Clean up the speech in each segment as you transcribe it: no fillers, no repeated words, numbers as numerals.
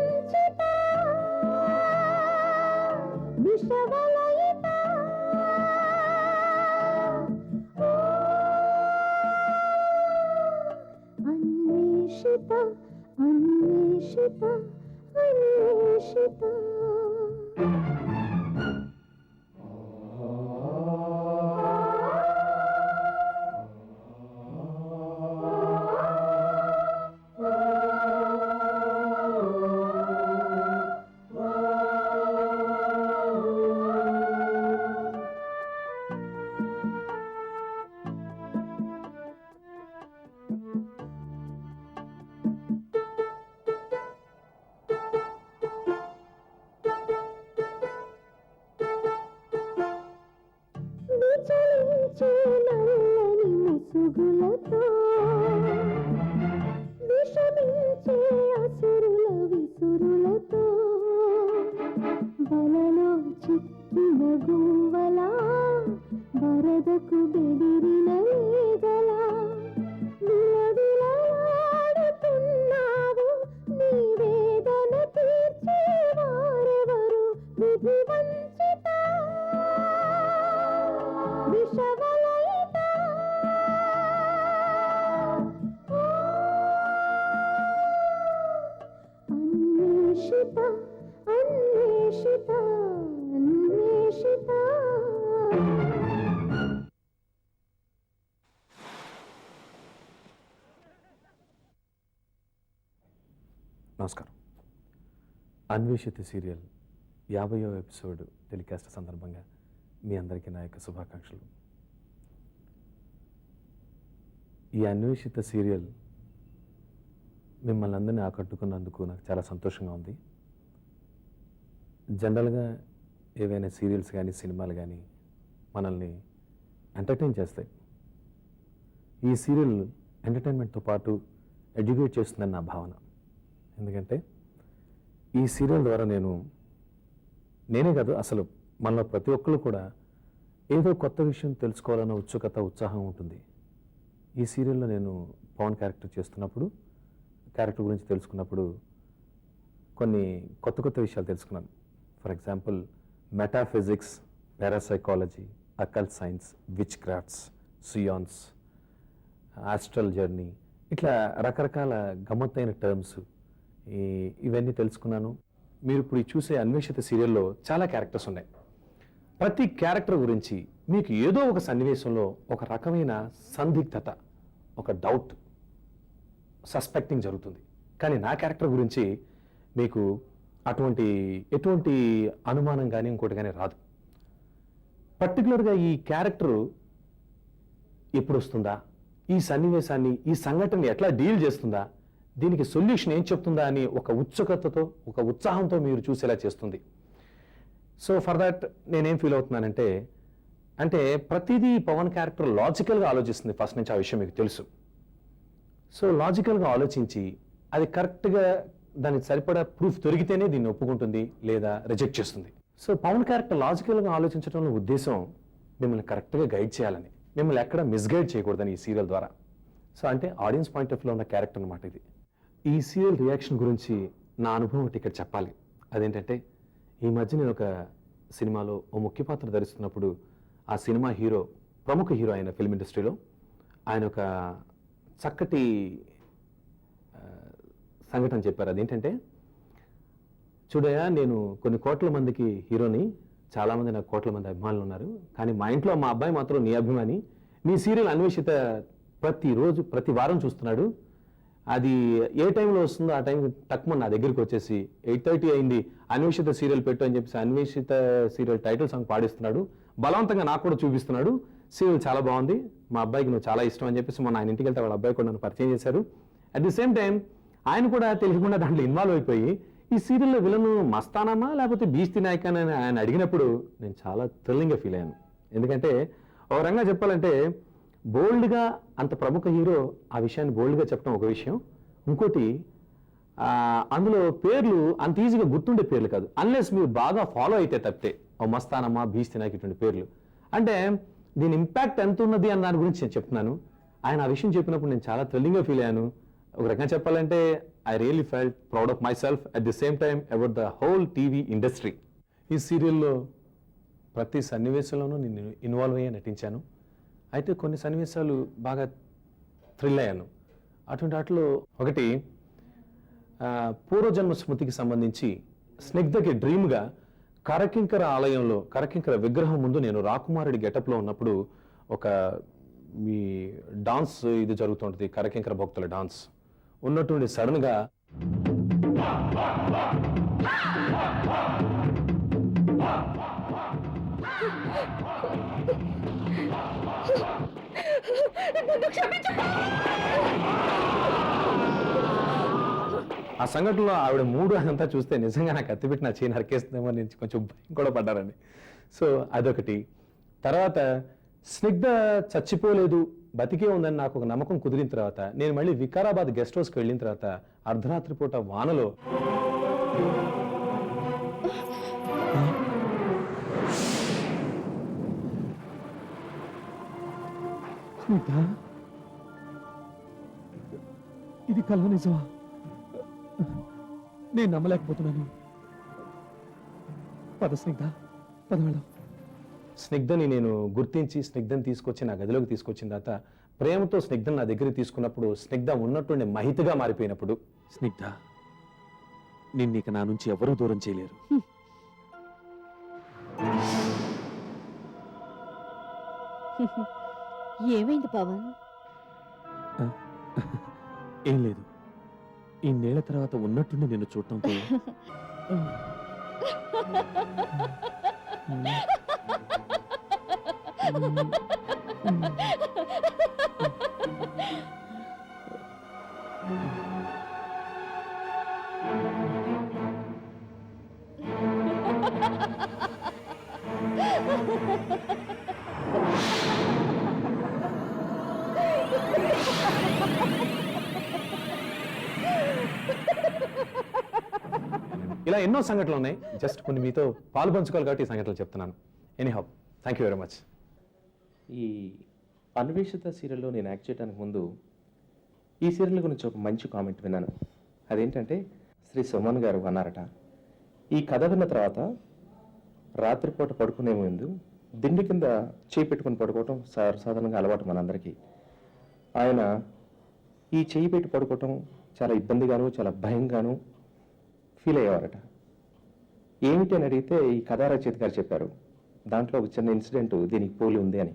వంచిత విషవలయిత అన్వేషిత అన్వేషిత అన్వేషిత నల్లని ముసుగులతో విషమించే అసురుల విసురులతో వలలో చిక్కిన గువ్వలా వరదకు బెదిరిన లేగలా విలవిలలాడుతున్నావు నీ వేదన తీర్చేవారెవరు విధి వంచిత విషవలయిత అన్వేషిత అన్వేషిత అన్వేషిత నమస్కారం. అన్వేషిత సీరియల్ 50వ ఎపిసోడ్ టెలికాస్ట్ సందర్భంగా మీ అందరికీ నా యొక్క శుభాకాంక్షలు. ఈ అన్వేషిత సీరియల్ మిమ్మల్ని అందరినీ ఆకట్టుకున్నందుకు నాకు చాలా సంతోషంగా ఉంది. జనరల్గా ఏవైనా సీరియల్స్ కానీ సినిమాలు కానీ మనల్ని ఎంటర్టైన్ చేస్తాయి. ఈ సీరియల్ ఎంటర్టైన్మెంట్తో పాటు ఎడ్యుకేట్ చేస్తుందని నా భావన. ఎందుకంటే ఈ సీరియల్ ద్వారా నేనే కాదు, అసలు మనలో ప్రతి ఒక్కరు కూడా ఏదో కొత్త విషయం తెలుసుకోవాలన్న ఉత్సుకత ఉత్సాహం ఉంటుంది. ఈ సీరియల్లో నేను పవన్ క్యారెక్టర్ చేస్తున్నప్పుడు, క్యారెక్టర్ గురించి తెలుసుకున్నప్పుడు కొన్ని కొత్త కొత్త విషయాలు తెలుసుకున్నాను. For example metaphysics, parapsychology, occult science, witchcrafts, seances, astral journey, ఇట్లా రకరకాల గమ్మత్తైన టర్మ్స్ ఇవన్నీ తెలుసుకున్నాను. మీరు ఇప్పుడు చూసే అన్వేషిత సీరియల్లో చాలా క్యారెక్టర్స్ ఉన్నాయి. ప్రతి క్యారెక్టర్ గురించి మీకు ఏదో ఒక సన్నివేశంలో ఒక రకమైన సందిగ్ధత, ఒక డౌట్, సస్పెక్టింగ్ జరుగుతుంది. కానీ నా క్యారెక్టర్ గురించి మీకు ఎటువంటి అనుమానం కానీ ఇంకోటి కానీ రాదు. పర్టికులర్గా ఈ క్యారెక్టరు ఎప్పుడు వస్తుందా, ఈ సన్నివేశాన్ని, ఈ సంఘటనని ఎట్లా డీల్ చేస్తుందా, దీనికి సొల్యూషన్ ఏం చెప్తుందా అని ఒక ఉత్సుకతతో, ఒక ఉత్సాహంతో మీరు చూసేలా చేస్తుంది. సో ఫర్ దట్ నేనేం ఫీల్ అవుతున్నానంటే, ప్రతిదీ పవన్ క్యారెక్టర్ లాజికల్గా ఆలోచిస్తుంది. ఫస్ట్ నుంచి ఆ విషయం మీకు తెలుసు. సో లాజికల్గా ఆలోచించి అది కరెక్ట్గా దానికి సరిపడా ప్రూఫ్ దొరికితేనే దీన్ని ఒప్పుకుంటుంది లేదా రిజెక్ట్ చేస్తుంది. సో పవన్ క్యారెక్టర్ లాజికల్గా ఆలోచించడంలో ఉద్దేశం మిమ్మల్ని కరెక్ట్గా గైడ్ చేయాలని, మిమ్మల్ని ఎక్కడ మిస్గైడ్ చేయకూడదని ఈ సీరియల్ ద్వారా. సో ఆడియన్స్ పాయింట్ ఆఫ్ వ్యూలో ఉన్న క్యారెక్టర్ అనమాట ఇది. ఈ సీరియల్ రియాక్షన్ గురించి నా అనుభవం ఒకటి ఇక్కడ చెప్పాలి. అదేంటంటే, ఈ మధ్య నేను ఒక సినిమాలో ఓ ముఖ్య పాత్ర ధరిస్తున్నప్పుడు ఆ సినిమా హీరో, ప్రముఖ హీరో అయిన ఫిల్మ్ ఇండస్ట్రీలో, ఆయన ఒక చక్కటి సంఘటన చెప్పారు. అదేంటంటే, చూడయా, నేను కొన్ని కోట్ల మందికి హీరోని, చాలామంది నాకు కోట్ల మంది అభిమానులు ఉన్నారు, కానీ మా ఇంట్లో మా అబ్బాయి మాత్రం నీ అభిమాని, నీ సీరియల్ అన్వేషిత ప్రతిరోజు ప్రతి వారం చూస్తున్నాడు. అది ఏ టైంలో వస్తుందో ఆ టైం తక్కువ నా దగ్గరికి వచ్చేసి 8:30 అయింది, అన్వేషిత సీరియల్ పెట్టు అని చెప్పేసి అన్వేషిత సీరియల్ టైటిల్ సాంగ్ పాడిస్తున్నాడు. బలవంతంగా నాకు కూడా చూపిస్తున్నాడు. సీరియల్ చాలా బాగుంది, మా అబ్బాయికి నువ్వు చాలా ఇష్టం అని చెప్పేసి మొన్న ఆయన ఇంటికి వెళ్తే వాళ్ళ అబ్బాయి కూడా నన్ను పరిచయం చేశారు. అట్ ది సేమ్ టైం ఆయన కూడా తెలియకుండా దాంట్లో ఇన్వాల్వ్ అయిపోయి ఈ సీరియల్లో విలను మస్తానమా లేకపోతే బీస్తి నాయక అని ఆయన అడిగినప్పుడు నేను చాలా థ్రిల్లింగ్గా ఫీల్ అయ్యాను. ఎందుకంటే ఒక రంగా చెప్పాలంటే, బోల్డ్గా అంత ప్రముఖ హీరో ఆ విషయాన్ని బోల్డ్గా చెప్పడం ఒక విషయం. ఇంకోటి, అందులో పేర్లు అంత ఈజీగా గుర్తుండే పేర్లు కాదు, అన్లెస్ మీరు బాగా ఫాలో అయితే తప్పితే. ఓ మస్తానమ్మ, బీస్తి నాయక, ఇటువంటి పేర్లు. దీని ఇంపాక్ట్ ఎంత ఉన్నది అన్న దాని గురించి నేను చెప్తున్నాను. ఆయన ఆ విషయం చెప్పినప్పుడు నేను చాలా థ్రిల్లింగ్గా ఫీల్ అయ్యాను. ఒక రకంగా చెప్పాలంటే I really felt proud of myself at the same time about the whole TV industry. ఈ సీరియల్లో ప్రతి సన్నివేశంలోనూ నేను ఇన్వాల్వ్ అయ్యి నటించాను. అయితే కొన్ని సన్నివేశాలు బాగా థ్రిల్ అయ్యాను. అటువంటి వాటిలో ఒకటి పూర్వజన్మ స్మృతికి సంబంధించి స్నిగ్ధకి డ్రీమ్గా కరకింకర ఆలయంలో కరకింకర విగ్రహం ముందు నేను రాకుమారుడి గెటప్లో ఉన్నప్పుడు ఒక మీ డాన్స్ ఇది జరుగుతుంటుంది, కరకింకర భక్తుల డాన్స్ ఉన్నటువంటి సడన్గా ఆ సంఘటనలో ఆవిడ మూడు అదంతా చూస్తే నిజంగా నాకు కత్తిపెట్టి నా చేయి నరికేస్తుందేమో నుంచి కొంచెం భయం కూడా పడ్డారండి. సో అదొకటి. తర్వాత స్నిగ్ధ చచ్చిపోలేదు, బతికే ఉందని నాకు ఒక నమ్మకం కుదిరిన తర్వాత నేను మళ్ళీ వికారాబాద్ గెస్ట్ హౌస్కి వెళ్ళిన తర్వాత అర్ధరాత్రి పూట వానలో ఇది కళ్ళ నిజమా? నేను నమ్మలేకపోతున్నాను. పద స్నిగ్ధ, పద వెళ్దాం. స్నిగ్ధని నేను గుర్తించి స్నిగ్ధని తీసుకొచ్చి నా గదిలోకి తీసుకొచ్చిన తర్వాత ప్రేమతో స్నిగ్ధని నా దగ్గరికి తీసుకున్నప్పుడు స్నిగ్ధ ఉన్నట్టుండి మహితగా మారిపోయినప్పుడు స్నిగ్ధ, నిన్నిక నా నుంచి ఎవరూ దూరం చేయలేరు. ఏమైంది పవన్? ఏం లేదు, ఇన్నేళ్ల తర్వాత ఉన్నట్టుండి నిన్ను చూడటంతో ఇలా ఎన్నో సంఘటనలు ఉన్నాయి. జస్ట్ కొన్ని మీతో పాలు పంచుకోవాలి కాబట్టి ఈ సంఘటనలు చెప్తున్నాను. Anyhow, thank you very much. ఈ అన్వేషిత సీరియల్లో నేను యాక్ట్ చేయడానికి ముందు ఈ సీరియల్ గురించి ఒక మంచి కామెంట్ విన్నాను. అదేంటంటే శ్రీ సుమన్ గారు అన్నారట, ఈ కథ విన్న తర్వాత రాత్రిపూట పడుకునే ముందు దిండి కింద చేయి పెట్టుకుని పడుకోవటం సాధారణంగా అలవాటు మనందరికీ. ఆయన ఈ చేయి పెట్టి పడుకోవటం చాలా ఇబ్బందిగాను చాలా భయంగాను ఫీల్ అయ్యేవారట. ఏమిటి అని అడిగితే ఈ కథా రచయిత గారు చెప్పారు, దాంట్లో ఒక చిన్న ఇన్సిడెంట్ దీనికి పోలి ఉంది అని.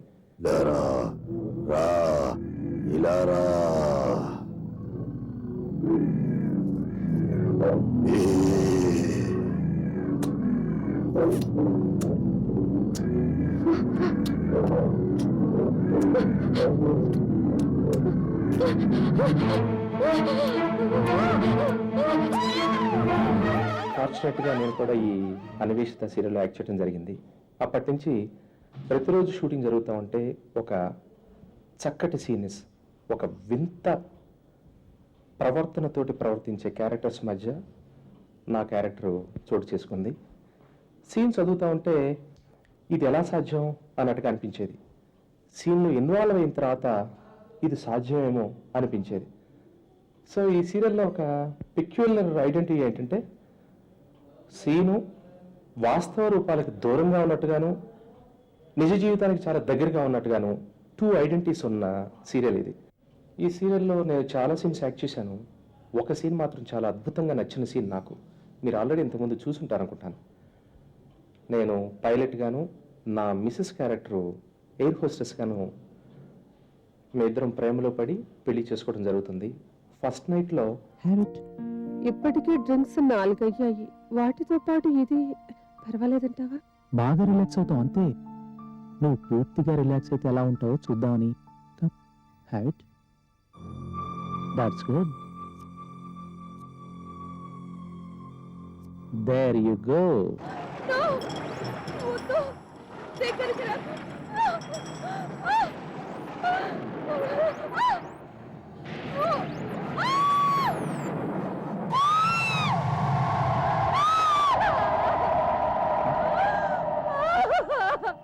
ఫార్చునేట్గా నేను కూడా ఈ అన్వేషిత సీరియల్లో యాక్ట్ చేయడం జరిగింది. అప్పటి నుంచి ప్రతిరోజు షూటింగ్ జరుగుతూ ఉంటే ఒక చక్కటి సీన్స్, ఒక వింత ప్రవర్తనతోటి ప్రవర్తించే క్యారెక్టర్స్ మధ్య నా క్యారెక్టర్ చోటు చేసుకుంది. సీన్ చదువుతూ ఉంటే ఇది ఎలా సాధ్యం అన్నట్టుగా అనిపించేది. సీన్లో ఇన్వాల్వ్ అయిన తర్వాత ఇది సాధ్యమేమో అనిపించేది. సో ఈ సీరియల్లో ఒక పెక్యులర్ ఐడెంటిటీ ఏంటంటే సీను వాస్తవ రూపాలకు దూరంగా ఉన్నట్టుగాను నిజ జీవితానికి చాలా దగ్గరగా ఉన్నట్టుగాను టూ ఐడెంటిటీస్ ఉన్న సీరియల్ ఇది. ఈ సీరియల్లో నేను చాలా సీన్స్ యాక్ట్ చేశాను. ఒక సీన్ మాత్రం చాలా అద్భుతంగా నచ్చిన సీన్ నాకు. మీరు ఆల్రెడీ ఇంతకుముందు చూసుంటారనుకుంటాను. నేను పైలట్గాను నా మిస్సెస్ క్యారెక్టరు ఎయిర్ హోస్టెస్గాను మీ ఇద్దరం ప్రేమలో పడి పెళ్లి చేసుకోవడం జరుగుతుంది. ఫస్ట్ నైట్లో హ్యాబిట్ ఇప్పటికే డ్రింక్స్ 4 అయ్యాయి. వాటితో పాటు ఇది పర్వాలేదంటావా? బాగా రిలాక్స్ అవుతావు అంతే. నువ్వు పూర్తిగా రిలాక్స్ అయితే ఎలా ఉంటావో చూద్దామని. Habit, that's good. There you go.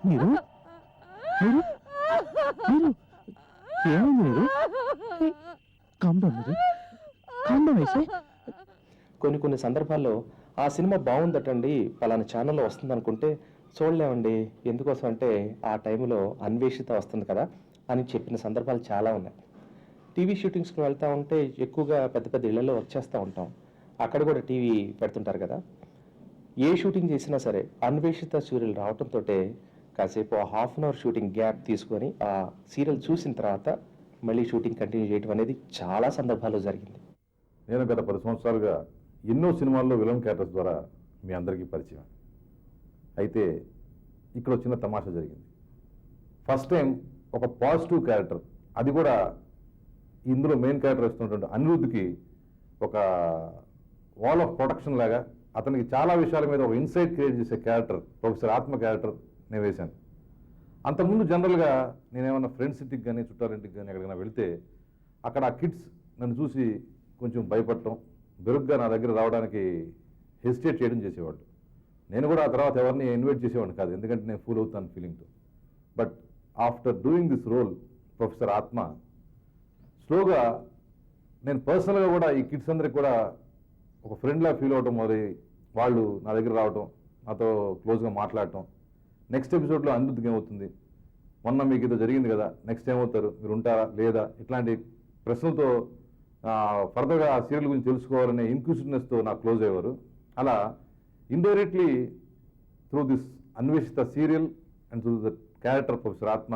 మీరు మీరు మీరు ఏమైంది? మీరు కామ్ డౌన్, మీరు కామ్ డౌన్. అయితే కొన్ని సందర్భాల్లో ఆ సినిమా బాగుందటండి పలానా ఛానల్లో వస్తుంది అనుకుంటే చూడలేమండి, ఎందుకోసం అంటే ఆ టైంలో అన్వేషిత వస్తుంది కదా అని చెప్పిన సందర్భాలు చాలా ఉన్నాయి. టీవీ షూటింగ్స్కి వెళ్తూ ఉంటే ఎక్కువగా పెద్ద పెద్ద ఇళ్లలో వర్క్ చేస్తూ ఉంటాం. అక్కడ కూడా టీవీ పెడుతుంటారు కదా. ఏ షూటింగ్ చేసినా సరే అన్వేషిత సీరియల్ రావడంతో కాసేపు ఆ half an hour shooting gap తీసుకొని ఆ సీరియల్ చూసిన తర్వాత మళ్ళీ షూటింగ్ కంటిన్యూ చేయడం అనేది చాలా సందర్భాల్లో జరిగింది. నేను గత 10 సంవత్సరాలుగా ఎన్నో సినిమాల్లో విలన్ క్యారెక్టర్స్ ద్వారా మీ అందరికీ పరిచయం. అయితే ఇక్కడ చిన్న తమాషా జరిగింది. ఫస్ట్ టైం ఒక పాజిటివ్ క్యారెక్టర్, అది కూడా ఇందులో మెయిన్ క్యారెక్టర్ వస్తున్నటువంటి అనిరుద్ధ్కి ఒక వాల్ ఆఫ్ ప్రొటెక్షన్ లాగా అతనికి చాలా విషయాల మీద ఒక ఇన్సైట్ క్రియేట్ చేసే క్యారెక్టర్ ప్రొఫెసర్ ఆత్మ క్యారెక్టర్ నేను వేశాను. అంతకుముందు జనరల్గా నేనేమన్నా ఫ్రెండ్స్ ఇంటికి కానీ చుట్టాలింటికి కానీ ఎక్కడికైనా వెళితే అక్కడ ఆ కిడ్స్ నన్ను చూసి కొంచెం భయపడటం, బెరుగ్గా నా దగ్గర రావడానికి హెసిటేట్ చేయడం చేసేవాళ్ళు. నేను కూడా ఆ తర్వాత ఎవరిని ఇన్వైట్ చేసేవాడిని కాదు, ఎందుకంటే నేను ఫూల్ అవుతాను ఫీలింగ్తో. But after doing this role professor Atma, స్లోగా నేను పర్సనల్గా కూడా ఈ కిడ్స్ అందరికి కూడా ఒక ఫ్రెండ్లా ఫీల్ అవటం మొదలై వాళ్ళు నా దగ్గర రావటం, నాతో క్లోజ్గా మాట్లాడటం. నెక్స్ట్ ఎపిసోడ్లో అనిరుద్ధ్కి ఏమవుతుంది, మొన్న మీకు ఏదో జరిగింది కదా, నెక్స్ట్ ఏమవుతారు, మీరు ఉంటారా లేదా, ఇట్లాంటి ప్రశ్నలతో ఫర్దర్గా ఆ సీరియల్ గురించి తెలుసుకోవాలనే ఇన్క్యూసివ్నెస్తో నాకు క్లోజ్ అయ్యేవారు. అలా indirectly through this Anveshitha serial and through the character professor ఆత్మ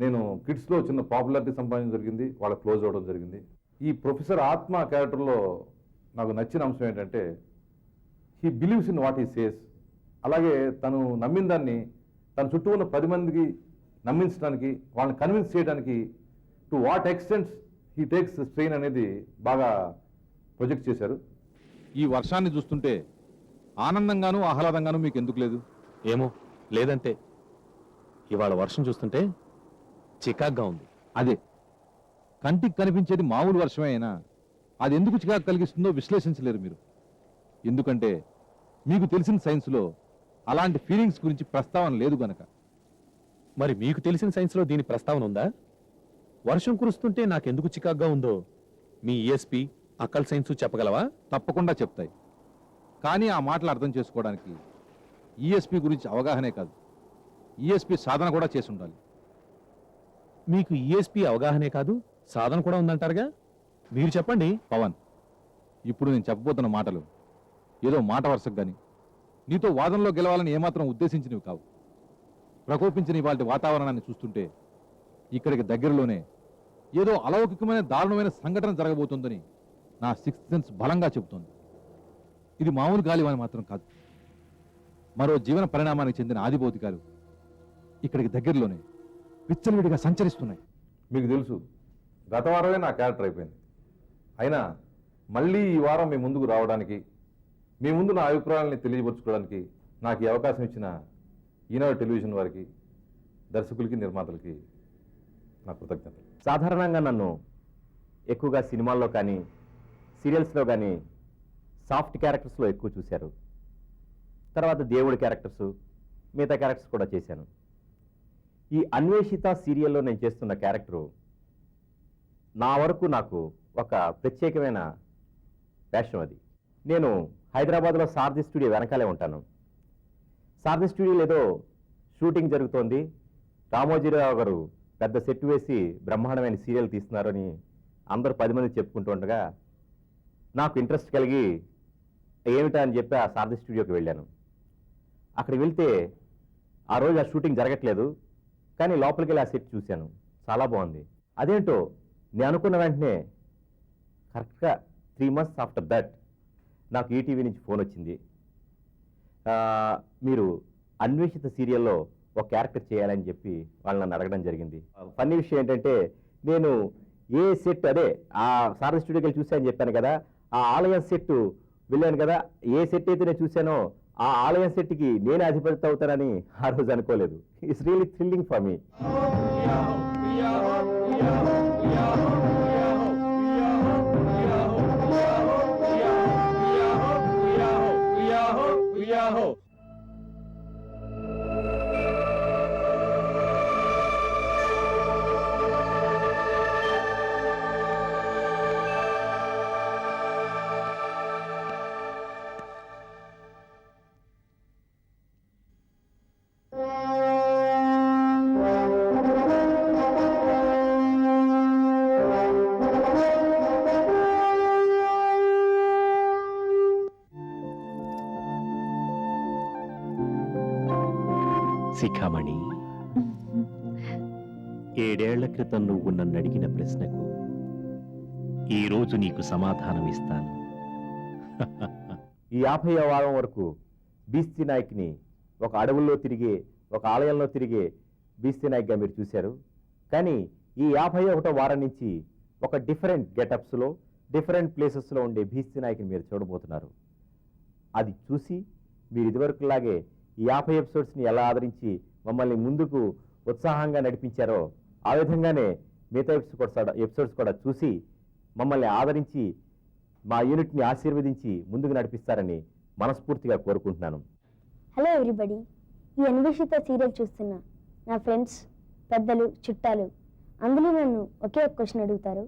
నేను కిడ్స్లో చిన్న పాపులారిటీ సంపాదించడం జరిగింది, వాళ్ళకి క్లోజ్ అవ్వడం జరిగింది. ఈ ప్రొఫెసర్ ఆత్మ క్యారెక్టర్లో నాకు నచ్చిన అంశం ఏంటంటే he believes in what he says. అలాగే తను నమ్మిన దాన్ని తన చుట్టూ ఉన్న 10 మందికి నమ్మించడానికి, వాళ్ళని కన్విన్స్ చేయడానికి to what extents he takes strain అనేది బాగా ప్రొజెక్ట్ చేశారు. ఈ వర్షాన్ని చూస్తుంటే ఆనందంగాను ఆహ్లాదంగాను మీకు ఎందుకు లేదు? ఏమో లేదంటే ఇవాళ వర్షం చూస్తుంటే చికాగ్గా ఉంది. అదే కంటికి కనిపించేది మామూలు వర్షమే అయినా అది ఎందుకు చికాకు కలిగిస్తుందో విశ్లేషించలేరు మీరు. ఎందుకంటే మీకు తెలిసిన సైన్స్లో అలాంటి ఫీలింగ్స్ గురించి ప్రస్తావన లేదు గనక. మరి మీకు తెలిసిన సైన్స్లో దీని ప్రస్తావన ఉందా? వర్షం కురుస్తుంటే నాకెందుకు చికాగ్గా ఉందో మీ ఈఎస్పీ అక్కల్ సైన్స్ చెప్పగలవా? తప్పకుండా చెప్తాయి. కానీ ఆ మాటలు అర్థం చేసుకోవడానికి ఈఎస్పీ గురించి అవగాహనే కాదు, ఈఎస్పీ సాధన కూడా చేసి ఉండాలి. మీకు ఈఎస్పీ అవగాహనే కాదు సాధన కూడా ఉందంటారుగా, మీరు చెప్పండి. పవన్, ఇప్పుడు నేను చెప్పబోతున్న మాటలు ఏదో మాట వరుసకు కానీ నీతో వాదనలో గెలవాలని ఏమాత్రం ఉద్దేశించినవి కావు. ప్రకోపించిన ఇవాళ వాతావరణాన్ని చూస్తుంటే ఇక్కడికి దగ్గరలోనే ఏదో అలౌకికమైన దారుణమైన సంఘటన జరగబోతుందని నా 6th సెన్స్ బలంగా చెబుతోంది. ఇది మామూలు గాలివాన మాత్రం కాదు, మరో జీవన పరిణామానికి చెందిన ఆదిభౌతికాలు ఇక్కడికి దగ్గరలోనే విచ్చలవిడిగా సంచరిస్తున్నాయి. మీకు తెలుసు, గత వారమే నా క్యారెక్టర్ అయిపోయింది. అయినా మళ్ళీ ఈ వారం మీ ముందుకు రావడానికి, మీ ముందు నా అభిప్రాయాలని తెలియపరచుకోవడానికి నాకు ఈ అవకాశం ఇచ్చిన ఈనాడు టెలివిజన్ వారికి, దర్శకులకి, నిర్మాతలకి నా కృతజ్ఞతలు. సాధారణంగా నన్ను ఎక్కువగా సినిమాల్లో కానీ సీరియల్స్లో కానీ సాఫ్ట్ క్యారెక్టర్స్లో ఎక్కువ చూశారు. తర్వాత దేవుడి క్యారెక్టర్స్, మిగతా క్యారెక్టర్స్ కూడా చేశాను. ఈ అన్వేషిత సీరియల్లో నేను చేస్తున్న క్యారెక్టరు నా వరకు నాకు ఒక ప్రత్యేకమైన వేషం. అది నేను హైదరాబాద్లో సారథి స్టూడియో వెనకాలే ఉంటాను. సారథి స్టూడియోలో ఏదో షూటింగ్ జరుగుతోంది, రామోజీరావు గారు పెద్ద సెట్ వేసి బ్రహ్మాండమైన సీరియల్ తీస్తున్నారని అందరూ 10 మంది చెప్పుకుంటూ ఉండగా నాకు ఇంట్రెస్ట్ కలిగి ఏమిటా అని చెప్పి ఆ సారథి స్టూడియోకి వెళ్ళాను. అక్కడికి వెళ్తే ఆ రోజు ఆ షూటింగ్ జరగట్లేదు, కానీ లోపలికి వెళ్ళి ఆ సెట్ చూశాను, చాలా బాగుంది. అదేంటో నేను అనుకున్న వెంటనే కరెక్ట్గా 3 months ఆఫ్టర్ దట్ నాకు ఈటీవీ నుంచి ఫోన్ వచ్చింది. మీరు అన్వేషిత సీరియల్లో ఒక క్యారెక్టర్ చేయాలని చెప్పి వాళ్ళు నన్ను అడగడం జరిగింది. ఫన్నీ విషయం ఏంటంటే నేను ఏ సెట్, అదే ఆ సారథి స్టూడియోకి వెళ్ళి చూశానని చెప్పాను కదా, ఆ ఆలయం సెట్ వెళ్ళాను కదా, ఏ సెట్ అయితే నేను చూశానో ఆ ఆలయం సెట్కి నేనే అధిపతి అవుతానని ఆ రోజు అనుకోలేదు. It's really thrilling for me. Shikhamani, 7 ఏళ్ల క్రితం నువ్వు నన్ను అడిగిన ప్రశ్నకు ఈరోజు నీకు సమాధానం ఇస్తాను. ఈ 50వ వారం వరకు బీస్తి నాయక్ని ఒక అడవుల్లో తిరిగే, ఒక ఆలయంలో తిరిగే బీస్తి నాయక్గా మీరు చూశారు. కానీ ఈ 51వ వారం నుంచి ఒక డిఫరెంట్ గెటప్స్లో, డిఫరెంట్ ప్లేసెస్లో ఉండే బీస్తి నాయక్ని మీరు చూడబోతున్నారు. అది చూసి మీరు ఇదివరకులాగే ఈ 50 ఎపిసోడ్స్ని ఎలా ఆదరించి మమ్మల్ని ముందుకు ఉత్సాహంగా నడిపించారో ఆ విధంగానే మిగతా ఎపిసోడ్స్ కూడా చూసి మమ్మల్ని ఆదరించి మా యూనిట్ని ఆశీర్వదించి ముందుకు నడిపిస్తారని మనస్ఫూర్తిగా కోరుకుంటున్నాను. హలో ఎవ్రీబడి, ఈ అన్వేషిత సీరియల్ చూస్తున్న నా ఫ్రెండ్స్, పెద్దలు, చుట్టాలు అందరూ నన్ను ఒకే ఒక క్వశ్చన్ అడుగుతారు.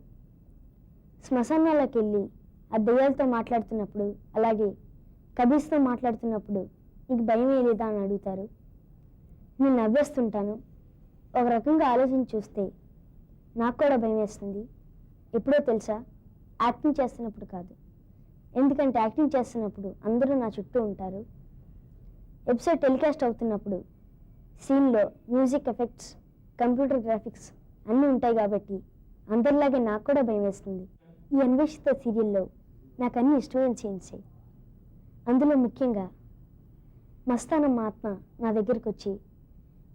శ్మశానాలకు వెళ్ళి ఆ దెయ్యాలతో మాట్లాడుతున్నప్పుడు, అలాగే కబీర్స్తో మాట్లాడుతున్నప్పుడు నీకు భయం లేదా అని అడుగుతారు. నేను నవ్వేస్తుంటాను. ఒక రకంగా ఆలోచించి చూస్తే నాకు కూడా భయం వేస్తుంది. ఎప్పుడో తెలుసా? యాక్టింగ్ చేస్తున్నప్పుడు కాదు. ఎందుకంటే యాక్టింగ్ చేస్తున్నప్పుడు అందరూ నా చుట్టూ ఉంటారు. ఎపిసోడ్ టెలికాస్ట్ అవుతున్నప్పుడు సీన్లో మ్యూజిక్ ఎఫెక్ట్స్, కంప్యూటర్ గ్రాఫిక్స్ అన్నీ ఉంటాయి కాబట్టి అందరిలాగే నాకు కూడా భయం వేస్తుంది. ఈ అన్వేషిత సీరియల్లో నాకు అన్ని ఇష్టమైన సీన్సే. అందులో ముఖ్యంగా మస్తానమ్మ ఆత్మ నా దగ్గరికి వచ్చి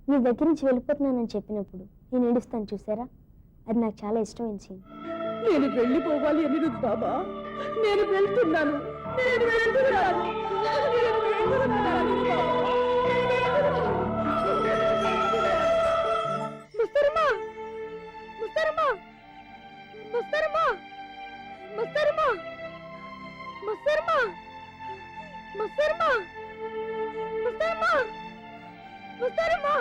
నీ దగ్గర నుంచి వెళ్ళిపోతున్నానని చెప్పినప్పుడు నేను ఏడుస్తాను చూసారా, అది నాకు చాలా ఇష్టమైన సీన్. నేను వెళ్ళిపోవాలి అనిరుద్ బాబా, నేను వెళ్తున్నాను, నేను వెళ్తున్నాను, నేను వెళ్తున్నాను బాబా. ముస్తరమా, ముస్తరమా, ముస్తరమా, ముస్తరమా, ముస్తరమా, ముస్తరమా, ముస్తరమా, ముస్తరమా,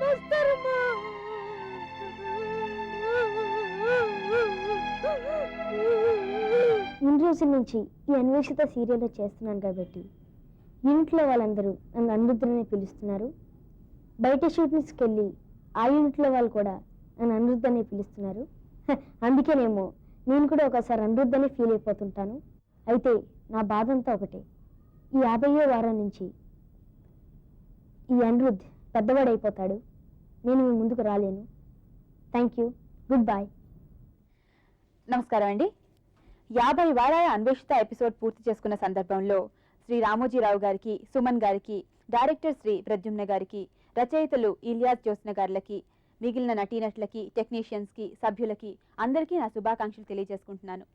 ముస్తరమా. ఇన్ని రోజుల నుంచి ఈ అన్వేషిత సీరియల్లో చేస్తున్నాను కాబట్టి యూనిట్లో వాళ్ళందరూ నన్ను అనిరుద్ధులనే పిలుస్తున్నారు. బయట షూటింగ్స్కి వెళ్ళి ఆ యూనిట్లో వాళ్ళు కూడా నన్ను అనిరుద్ధనే పిలుస్తున్నారు. అందుకేనేమో నేను కూడా ఒకసారి అనిరుద్ధనే ఫీల్ అయిపోతుంటాను. అయితే నా బాధ అంతా ఒకటే, ఈ 50వ వారం నుంచి ఈ అనిరుద్ధ్ పెద్దవాడైపోతాడు. నేను మీ ముందుకు రాలేను. Thank you, good bye. నమస్కారం అండి. 50 వారాల అన్వేషిత ఎపిసోడ్ పూర్తి చేసుకున్న సందర్భంలో శ్రీ రామోజీరావు గారికి, సుమన్ గారికి, డైరెక్టర్ శ్రీ ప్రద్యుమ్న గారికి, రచయితలు ఇలియాస్ జ్యోత్స్న గారులకి, మిగిలిన నటీనటులకి, టెక్నీషియన్స్కి, సభ్యులకి అందరికీ నా శుభాకాంక్షలు తెలియజేసుకుంటున్నాను.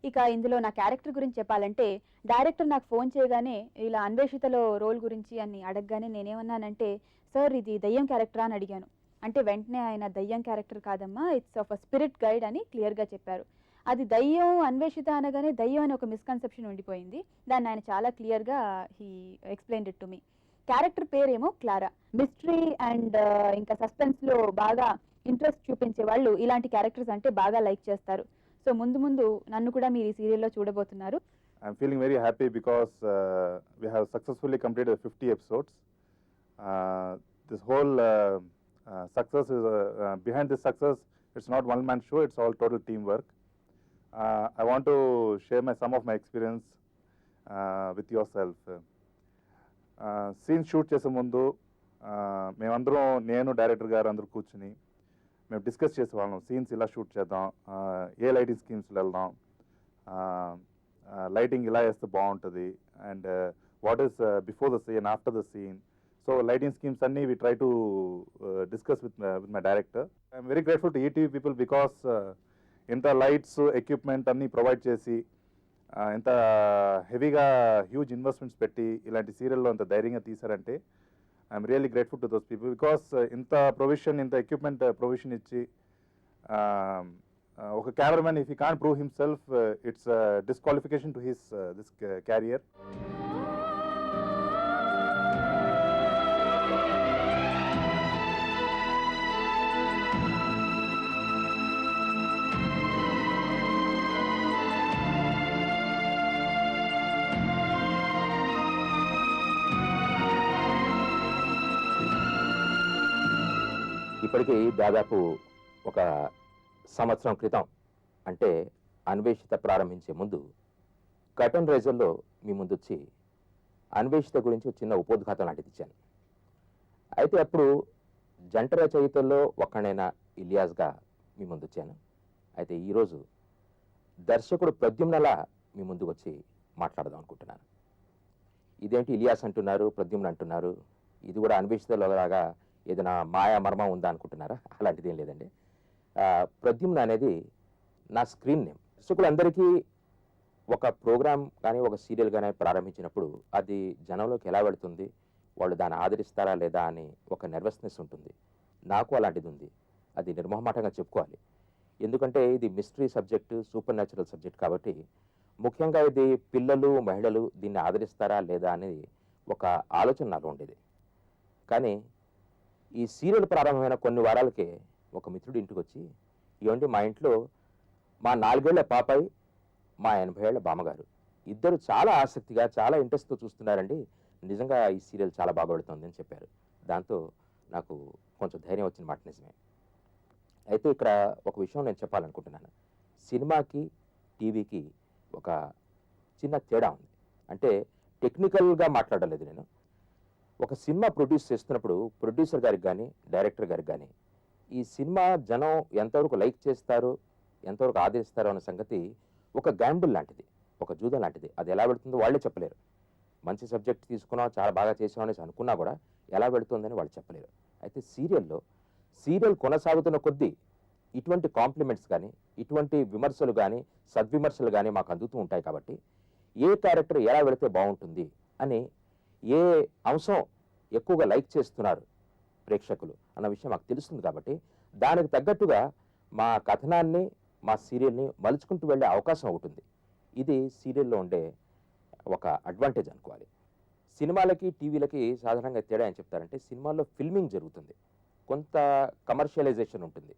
ఇక ఇందులో నా క్యారెక్టర్ గురించి చెప్పాలంటే, డైరెక్టర్ నాకు ఫోన్ చేయగానే ఇలా అన్వేషితలో రోల్ గురించి అని అడగగానే నేనేమన్నానంటే, సార్ ఇది దయ్యం క్యారెక్టరా అని అడిగాను. అంటే వెంటనే ఆయన దయ్యం క్యారెక్టర్ కాదమ్మా, it's of a spirit guide అని క్లియర్గా చెప్పారు. అది దయ్యం అన్వేషిత అనగానే దయ్యం అని ఒక మిస్కన్సెప్షన్ ఉండిపోయింది. దాన్ని ఆయన చాలా క్లియర్గా he explained it to me. Character పేరేమో క్లారా. మిస్టరీ అండ్ ఇంకా సస్పెన్స్లో బాగా ఇంట్రెస్ట్ చూపించే వాళ్ళు ఇలాంటి క్యారెక్టర్స్ అంటే బాగా లైక్ చేస్తారు. సో ముందు ముందు నన్ను కూడా మీరు ఈ సీరియల్లో చూడబోతున్నారు. I'm feeling very happy because we have successfully completed 50 episodes. This whole success is behind this success. It's not one man show. It's all total teamwork. I want to share some of my experience with yourself. Scene shoot చేసే ముందు మేమందరం, నేను director గారు అందరూ కూర్చుని మేము discuss చేసేవాళ్ళం. Scenes ఇలా షూట్ చేద్దాం, ఏ లైటింగ్ స్కీమ్స్లో వెళ్దాం, లైటింగ్ ఇలా వేస్తే బాగుంటుంది, and what is before the scene, after the scene. So lighting schemes అన్నీ we try to discuss with my director. I'm very grateful to ETV people because ఇంత lights, equipment అన్నీ provide చేసి, ఇంత హెవీగా హ్యూజ్ ఇన్వెస్ట్మెంట్స్ పెట్టి ఇలాంటి సీరియల్లో ఇంత ధైర్యంగా తీశారంటే I'm really grateful to those people. Because ఇంత ప్రొవిషన్, ఇంత ఎక్విప్మెంట్ ప్రొవిషన్ ఇచ్చి ఒక cameraman if he can't prove himself, it's disqualification to his this career. ఇప్పటికీ దాదాపు ఒక సంవత్సరం క్రితం, అంటే అన్వేషిత ప్రారంభించే ముందు కర్టన్ రైజర్లో మీ ముందు వచ్చి అన్వేషిత గురించి చిన్న ఉపోద్ఘాతం లాంటిది ఇచ్చాను. అయితే అప్పుడు జంట రచయితల్లో ఒక్కడైన ఇలియాస్గా మీ ముందు వచ్చాను. అయితే ఈరోజు దర్శకుడు ప్రద్యుమ్నలా మీ ముందుకు వచ్చి మాట్లాడదాం అనుకుంటున్నాను. ఇదేంటి ఇలియాస్ అంటున్నారు, ప్రద్యుమ్న అంటున్నారు, ఇది కూడా అన్వేషితలోలాగా ఏదైనా మాయా మర్మం ఉందా అనుకుంటున్నారా? అలాంటిది ఏం లేదండి. ప్రద్యుమ్న అనేది నా స్క్రీన్ నేమ్. దర్శకులందరికీ ఒక ప్రోగ్రామ్ కానీ ఒక సీరియల్ కానీ ప్రారంభించినప్పుడు అది జనంలోకి ఎలా వెళుతుంది, వాళ్ళు దాన్ని ఆదరిస్తారా లేదా అని ఒక నర్వస్నెస్ ఉంటుంది. నాకు అలాంటిది ఉంది. అది నిర్మోహమాటంగా చెప్పుకోవాలి. ఎందుకంటే ఇది mystery subject, super natural subject కాబట్టి ముఖ్యంగా ఇది పిల్లలు, మహిళలు దీన్ని ఆదరిస్తారా లేదా అనేది ఒక ఆలోచన నాలో ఉండేది. కానీ ఈ సీరియల్ ప్రారంభమైన కొన్ని వారాలకే ఒక మిత్రుడు ఇంటికి వచ్చి, ఏమంటే మా ఇంట్లో మా 4 ఏళ్ల పాపాయి, మా 80 ఏళ్ల బామ్మగారు ఇద్దరు చాలా ఆసక్తిగా చాలా ఇంట్రెస్ట్తో చూస్తున్నారండి, నిజంగా ఈ సీరియల్ చాలా బాగా వెళుతుంది అని చెప్పారు. దాంతో నాకు కొంచెం ధైర్యం వచ్చిన మాట నిజమే. అయితే ఇక్కడ ఒక విషయం నేను చెప్పాలనుకుంటున్నాను. సినిమాకి టీవీకి ఒక చిన్న తేడా ఉంది. అంటే టెక్నికల్గా మాట్లాడలేదు నేను. ఒక సినిమా ప్రొడ్యూస్ చేస్తున్నప్పుడు ప్రొడ్యూసర్ గారికి కానీ డైరెక్టర్ గారికి కానీ ఈ సినిమా జనం ఎంతవరకు లైక్ చేస్తారు, ఎంతవరకు ఆదరిస్తారో అన్న సంగతి ఒక గ్యాంబుల్ లాంటిది, ఒక జూదం లాంటిది. అది ఎలా వెళుతుందో వాళ్ళే చెప్పలేరు. మంచి సబ్జెక్ట్ తీసుకున్నాం, చాలా బాగా చేసాం అనేసి అనుకున్నా కూడా ఎలా వెళుతుందని వాళ్ళు చెప్పలేరు. అయితే సీరియల్ కొనసాగుతున్న కొద్దీ ఇటువంటి కాంప్లిమెంట్స్ కానీ, ఇటువంటి విమర్శలు కానీ, సద్విమర్శలు కానీ మాకు అందుతూ ఉంటాయి. కాబట్టి ఏ క్యారెక్టర్ ఎలా వెళితే బాగుంటుంది అని, ఏ అంశం ఎక్కువగా లైక్ చేస్తున్నారు ప్రేక్షకులు అన్న విషయం మాకు తెలుస్తుంది. కాబట్టి దానికి తగ్గట్టుగా మా కథనాన్ని, మా సీరియల్ని మలుచుకుంటూ వెళ్ళే అవకాశం ఉంటుంది. ఇది సీరియల్లో ఉండే ఒక అడ్వాంటేజ్ అనుకోవాలి. సినిమాలకి టీవీలకి సాధారణంగా తేడా ఏం చెప్తారంటే, సినిమాల్లో ఫిల్మింగ్ జరుగుతుంది, కొంత కమర్షియలైజేషన్ ఉంటుంది.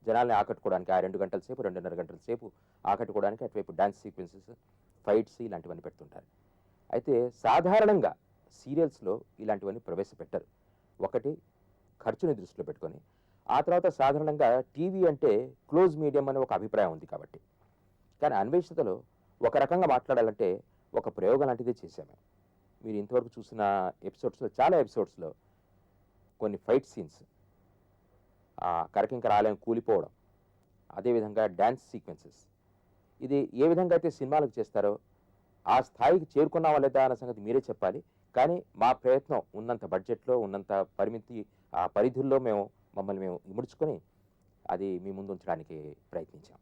జనాల్ని ఆకట్టుకోవడానికి ఆ 2 గంటల సేపు, 2.5 గంటల సేపు ఆకట్టుకోవడానికి అటువైపు డాన్స్ సీక్వెన్సెస్, ఫైట్స్ ఇలాంటివన్నీ పెడుతుంటారు. అయితే సాధారణంగా సీరియల్స్లో ఇలాంటివన్నీ ప్రవేశపెట్టరు. ఒకటి ఖర్చుని దృష్టిలో పెట్టుకొని, ఆ తర్వాత సాధారణంగా టీవీ అంటే క్లోజ్ మీడియం అనే ఒక అభిప్రాయం ఉంది కాబట్టి. కానీ అన్వేషితలో ఒక రకంగా మాట్లాడాలంటే ఒక ప్రయోగం లాంటిదే చేశాము. మీరు ఇంతవరకు చూసిన ఎపిసోడ్స్లో, చాలా ఎపిసోడ్స్లో కొన్ని ఫైట్ సీన్స్, కరకింకర ఆలయం కూలిపోవడం, అదేవిధంగా డ్యాన్స్ సీక్వెన్సెస్, ఇది ఏ విధంగా అయితే సినిమాలకు చేస్తారో ఆ స్థాయికి చేరుకున్నావా లేదా అన్న సంగతి మీరే చెప్పాలి. కానీ మా ప్రయత్నం ఉన్నంత బడ్జెట్లో, ఉన్నంత పరిమితి, ఆ పరిధుల్లో మమ్మల్ని మేము ఇముడ్చుకొని అది మీ ముందు ఉంచడానికి ప్రయత్నించాం.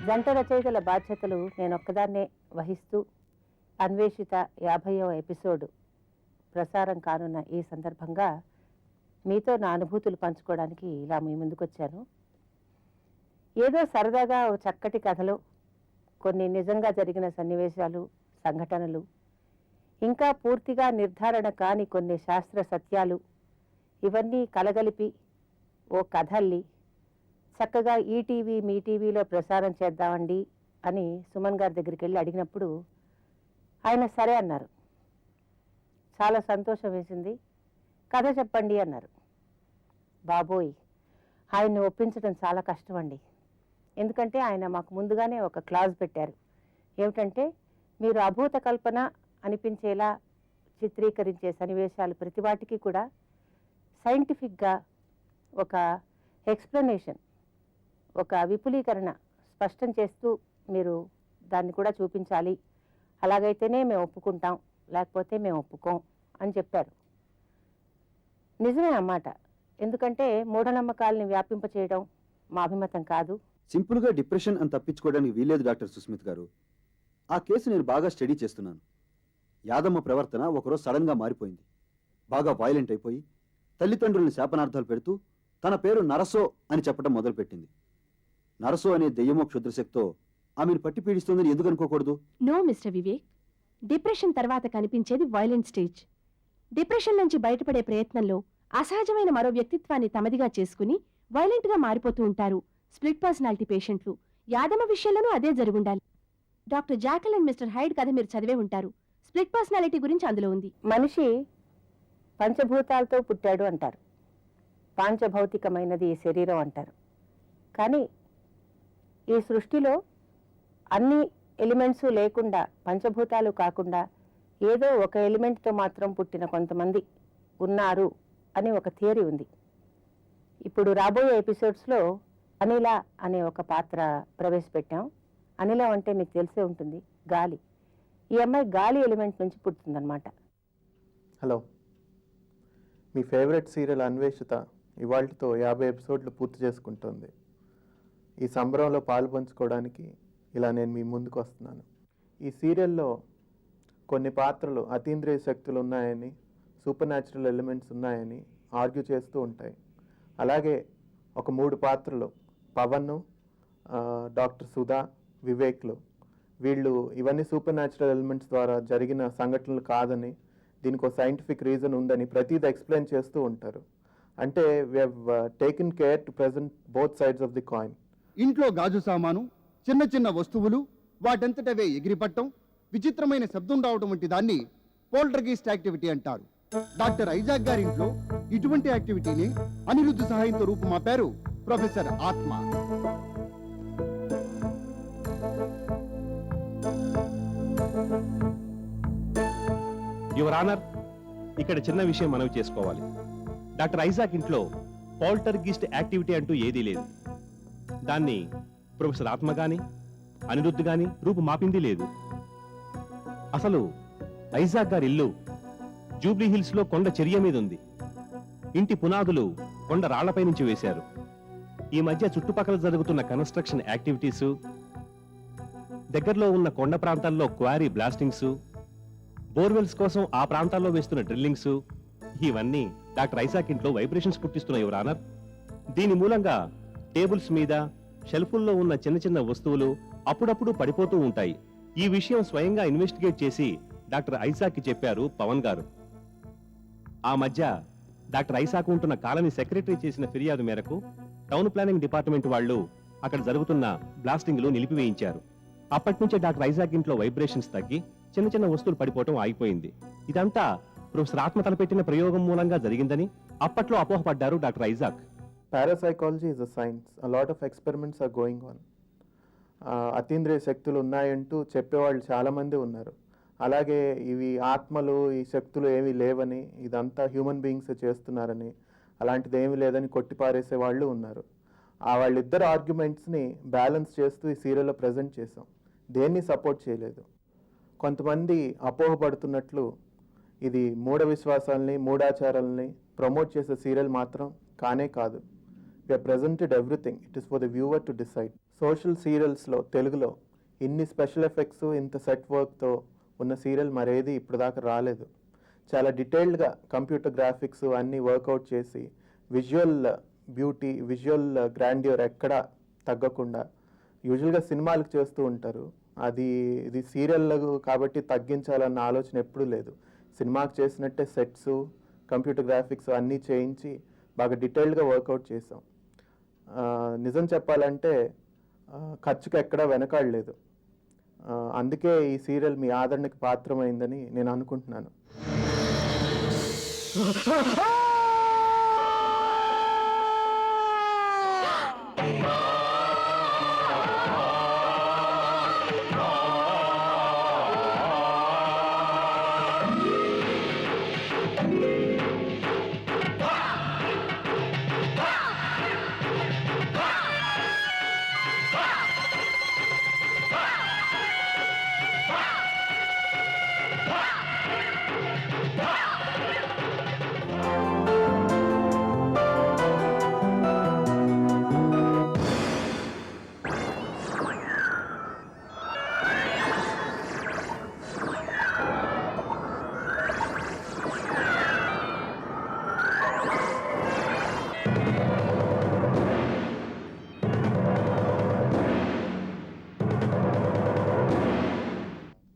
జంట రచయితల బాధ్యతలు నేనొక్కదాన్నే వహిస్తూ అన్వేషిత 50వ ఎపిసోడ్ ప్రసారం కానున్న ఈ సందర్భంగా మీతో నా అనుభూతులు పంచుకోవడానికి ఇలా మీ ముందుకొచ్చాను. ఏదో సరదాగా ఓ చక్కటి కథలు, కొన్ని నిజంగా జరిగిన సన్నివేశాలు, సంఘటనలు, ఇంకా పూర్తిగా నిర్ధారణ కాని కొన్ని శాస్త్ర సత్యాలు, ఇవన్నీ కలగలిపి ఓ కథల్లి చక్కగా ఈటీవీ, మీ టీవీలో ప్రసారం చేద్దామండి అని సుమన్ గారి దగ్గరికి వెళ్ళి అడిగినప్పుడు ఆయన సరే అన్నారు. చాలా సంతోషం వేసింది. కథ చెప్పండి అన్నారు. బాబోయ్, ఆయన్ని ఒప్పించడం చాలా కష్టం అండి. ఎందుకంటే ఆయన మాకు ముందుగానే ఒక క్లాజ్ పెట్టారు. ఏమిటంటే, మీరు అభూత కల్పన అనిపించేలా చిత్రీకరించే సన్నివేశాలు ప్రతి వాటికి కూడా సైంటిఫిక్గా ఒక ఎక్స్ప్లెనేషన్, ఒక విపులీకరణ స్పష్టం చేస్తూ మీరు దాన్ని కూడా చూపించాలి. అలాగైతేనే మేము ఒప్పుకుంటాం, లేకపోతే మేము ఒప్పుకోం అని చెప్పారు. నిజమే అన్నమాట. ఎందుకంటే మూఢనమ్మకాలని వ్యాపింపచేయడం మా అభిమతం కాదు. సింపుల్గా డిప్రెషన్ అని తప్పించుకోవడానికి వీల్లేదు డాక్టర్ సుస్మిత్ గారు. ఆ కేసు నేను బాగా స్టడీ చేస్తున్నాను. యాదమ్మ ప్రవర్తన ఒకరోజు సడన్గా మారిపోయింది. బాగా వైలెంట్ అయిపోయి తల్లిదండ్రుల్ని శాపనార్థాలు పెడుతూ తన పేరు నరసో అని చెప్పడం మొదలుపెట్టింది. నరసో అనే దెయ్యమో క్షుద్రశక్తో ఆమెను పట్టి పీడిస్తుందని ఎందుకు అనుకోకూడదు? నో మిస్టర్ వివేక్, డిప్రెషన్ తర్వాత కనిపించేది వైలెంట్ స్టేజ్. డిప్రెషన్ నుంచి బయటపడే ప్రయత్నంలో అసహజమైన మరో వ్యక్తిత్వాన్ని తమదిగా చేసుకుని వైలెంట్గా మారిపోతూ ఉంటారు స్ప్లిట్ పర్సనాలిటీ పేషెంట్లు. యాదమ్మ విషయంలోనూ అదే జరుగుండాలి. Doctor Jekyll and mister Hyde కథ మీరు చదివే ఉంటారు. స్ప్లిట్ పర్సనాలిటీ గురించి అందులో ఉంది. మనిషి పంచభూతాలతో పుట్టాడు అంటారు, పాంచభౌతికమైనది ఈ శరీరం అంటారు. కానీ ఈ సృష్టిలో అన్ని ఎలిమెంట్స్ లేకుండా, పంచభూతాలు కాకుండా ఏదో ఒక ఎలిమెంట్తో మాత్రం పుట్టిన కొంతమంది ఉన్నారు అని ఒక థియరీ ఉంది. ఇప్పుడు రాబోయే ఎపిసోడ్స్లో అనిల అనే ఒక పాత్ర ప్రవేశపెట్టాం. అనిల అంటే మీకు తెలిసే ఉంటుంది, గాలి. ఈ అమ్మాయి గాలి ఎలిమెంట్ నుంచి పుట్టిందనమాట. హలో, మీ ఫేవరెట్ సీరియల్ అన్వేషిత ఇవాళతో 50 ఎపిసోడ్లు పూర్తి చేసుకుంటుంది. ఈ సంబరంలో పాలు పంచుకోవడానికి ఇలా నేను మీ ముందుకు వస్తున్నాను. ఈ సీరియల్లో కొన్ని పాత్రలు అతీంద్రియ శక్తులు ఉన్నాయని, సూపర్ న్యాచురల్ ఎలిమెంట్స్ ఉన్నాయని ఆర్గ్యూ చేస్తూ ఉంటాయి. అలాగే ఒక 3 పాత్రలు పవన్, డాక్టర్ సుధా, వివేక్లు, వీళ్ళు ఇవన్నీ సూపర్ న్యాచురల్ ఎలిమెంట్స్ ద్వారా జరిగిన సంఘటనలు కాదని, దీనికి ఒక సైంటిఫిక్ రీజన్ ఉందని ప్రతిదీ ఎక్స్ప్లెయిన్ చేస్తూ ఉంటారు. అంటే we have taken care to present both sides of the coin. ఇంట్లో గాజు సామాను, చిన్న చిన్న వస్తువులు వాటంతటవే ఎగిరిపట్టం, విచిత్రమైన శబ్దం రావడం వంటి దాన్ని పోల్టర్గీస్ట్ యాక్టివిటీ అంటారు. డాక్టర్ ఐజాక్ గారింట్లో ఇటువంటి యాక్టివిటీని అనిరుద్ధ సహాయంతో రూపుమాపారు ప్రొఫెసర్ ఆత్మ. యువర్ ఆనర్, ఇక్కడ చిన్న విషయం మనవి చేసుకోవాలి. డాక్టర్ ఐజాక్ ఇంట్లో పోల్టర్గిస్ట్ యాక్టివిటీ అంటూ ఏదీ లేదు. దాన్ని ప్రొఫెసర్ ఆత్మ గాని అనిరుద్ధ్ గాని రూపు మాపింది లేదు. అసలు ఐజాక్ గారి ఇల్లు జూబ్లీ హిల్స్ లో కొండ చర్య మీద ఉంది. ఇంటి పునాదులు కొండ రాళ్లపై నుంచి వేశారు. ఈ మధ్య చుట్టుపక్కల జరుగుతున్న కన్స్ట్రక్షన్ యాక్టివిటీసు, దగ్గరలో ఉన్న కొండ ప్రాంతాల్లో క్వారీ బ్లాస్టింగ్స్, బోర్వెల్స్ కోసం ఆ ప్రాంతాల్లో వేస్తున్న డ్రిల్లింగ్స్, ఇవన్నీ డాక్టర్ ఐజాక్ ఇంట్లో వైబ్రేషన్స్ పుట్టిస్తున్నాయి యువర్ ఆనర్. దీని మూలంగా టేబుల్స్ మీద, షెల్ఫుల్లో ఉన్న చిన్న చిన్న వస్తువులు అప్పుడప్పుడు పడిపోతూ ఉంటాయి. ఈ విషయం స్వయంగా ఇన్వెస్టిగేట్ చేసి డాక్టర్ ఐజాక్కి చెప్పారు పవన్ గారు. ఆ మధ్య డాక్టర్ ఐజాక్ ఉంటున్న కాలనీ సెక్రటరీ చేసిన ఫిర్యాదు మేరకు టౌన్ ప్లానింగ్ డిపార్ట్మెంట్ వాళ్ళు అక్కడ జరుగుతున్న బ్లాస్టింగ్లు నిలిపివేయించారు. అప్పటి నుంచే డాక్టర్ ఐజాక్ ఇంట్లో వైబ్రేషన్స్ తగ్గి చిన్న చిన్న వస్తువులు పడిపోవటం ఆగిపోయింది. ఇదంతా ప్రొఫెసర్ ఆత్మ తలపెట్టిన ప్రయోగం మూలంగా జరిగిందని అప్పట్లో అపోహపడ్డారు doctor Isaac. Parapsychology is a science. A lot of experiments are going on. అతీంద్రియ శక్తులు ఉన్నాయంటూ చెప్పేవాళ్ళు చాలామంది ఉన్నారు. అలాగే ఇవి ఆత్మలు, ఈ శక్తులు ఏమీ లేవని, ఇదంతా హ్యూమన్ బీయింగ్స్ చేస్తున్నారని, అలాంటిది ఏమీ లేదని కొట్టిపారేసే వాళ్ళు ఉన్నారు. వాళ్ళిద్దరు ఆర్గ్యుమెంట్స్ని బ్యాలెన్స్ చేస్తూ ఈ సీరియల్లో ప్రజెంట్ చేసాం. దేన్ని సపోర్ట్ చేయలేదు. కొంతమంది అపోహపడుతున్నట్లు ఇది మూఢ విశ్వాసాలని, మూఢాచారాలని ప్రమోట్ చేసే సీరియల్ మాత్రం కానే కాదు. We are presented everything. It is for the viewer to decide. Social సీరియల్స్లో తెలుగులో ఇన్ని స్పెషల్ ఎఫెక్ట్స్, ఇంత సెట్ వర్క్తో ఉన్న సీరియల్ మరేది ఇప్పుడు దాకా రాలేదు. చాలా డీటెయిల్డ్గా కంప్యూటర్ గ్రాఫిక్స్ అన్నీ వర్కౌట్ చేసి విజువల్ బ్యూటీ, విజువల్ గ్రాండ్యూర్ ఎక్కడా తగ్గకుండా యూజువల్గా సినిమాలకు చేస్తూ ఉంటారు. ఇది సీరియల్లకు కాబట్టి తగ్గించాలన్న ఆలోచన ఎప్పుడూ లేదు. సినిమాకి చేసినట్టే సెట్స్, కంప్యూటర్ గ్రాఫిక్స్ అన్నీ చేయించి బాగా డీటెయిల్డ్గా వర్కౌట్ చేసాం. నిజం చెప్పాలంటే ఖర్చుకు ఎక్కడా వెనకాడలేదు. అందుకే ఈ సీరియల్ మీ ఆదరణకి పాత్రమైందని నేను అనుకుంటున్నాను.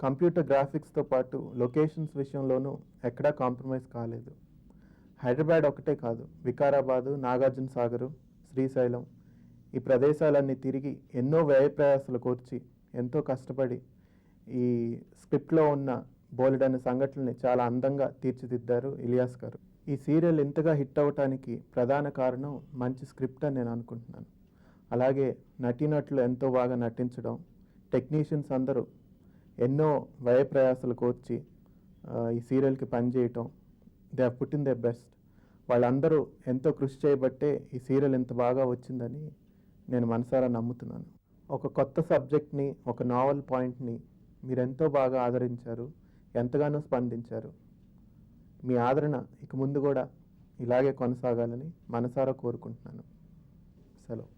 కంప్యూటర్ గ్రాఫిక్స్తో పాటు లొకేషన్స్ విషయంలోనూ ఎక్కడా కాంప్రమైజ్ కాలేదు. హైదరాబాద్ ఒకటే కాదు, వికారాబాదు, నాగార్జున సాగరు, శ్రీశైలం ఈ ప్రదేశాలన్నీ తిరిగి ఎన్నో వ్యయ ప్రయాసాలు కోర్చి ఎంతో కష్టపడి ఈ స్క్రిప్ట్లో ఉన్న బోలెడని సంఘటనల్ని చాలా అందంగా తీర్చిదిద్దారు ఇలియాస్ గారు. ఈ సీరియల్ ఇంతగా హిట్ అవ్వటానికి ప్రధాన కారణం మంచి స్క్రిప్ట్ అని నేను అనుకుంటున్నాను. అలాగే నటీనటులు ఎంతో బాగా నటించడం, టెక్నీషియన్స్ అందరూ ఎన్నో వ్యయ ప్రయాసాలు కోర్చి ఈ సీరియల్కి పనిచేయటం, they have put in they best. వాళ్ళందరూ ఎంతో కృషి చేయబట్టే ఈ సీరియల్ ఎంత బాగా వచ్చిందని నేను మనసారా నమ్ముతున్నాను. ఒక కొత్త సబ్జెక్ట్ని, ఒక నావల్ పాయింట్ని మీరెంతో బాగా ఆదరించారు, ఎంతగానో స్పందించారు. మీ ఆదరణ ఇక ముందు కూడా ఇలాగే కొనసాగాలని మనసారా కోరుకుంటున్నాను. సెలవు.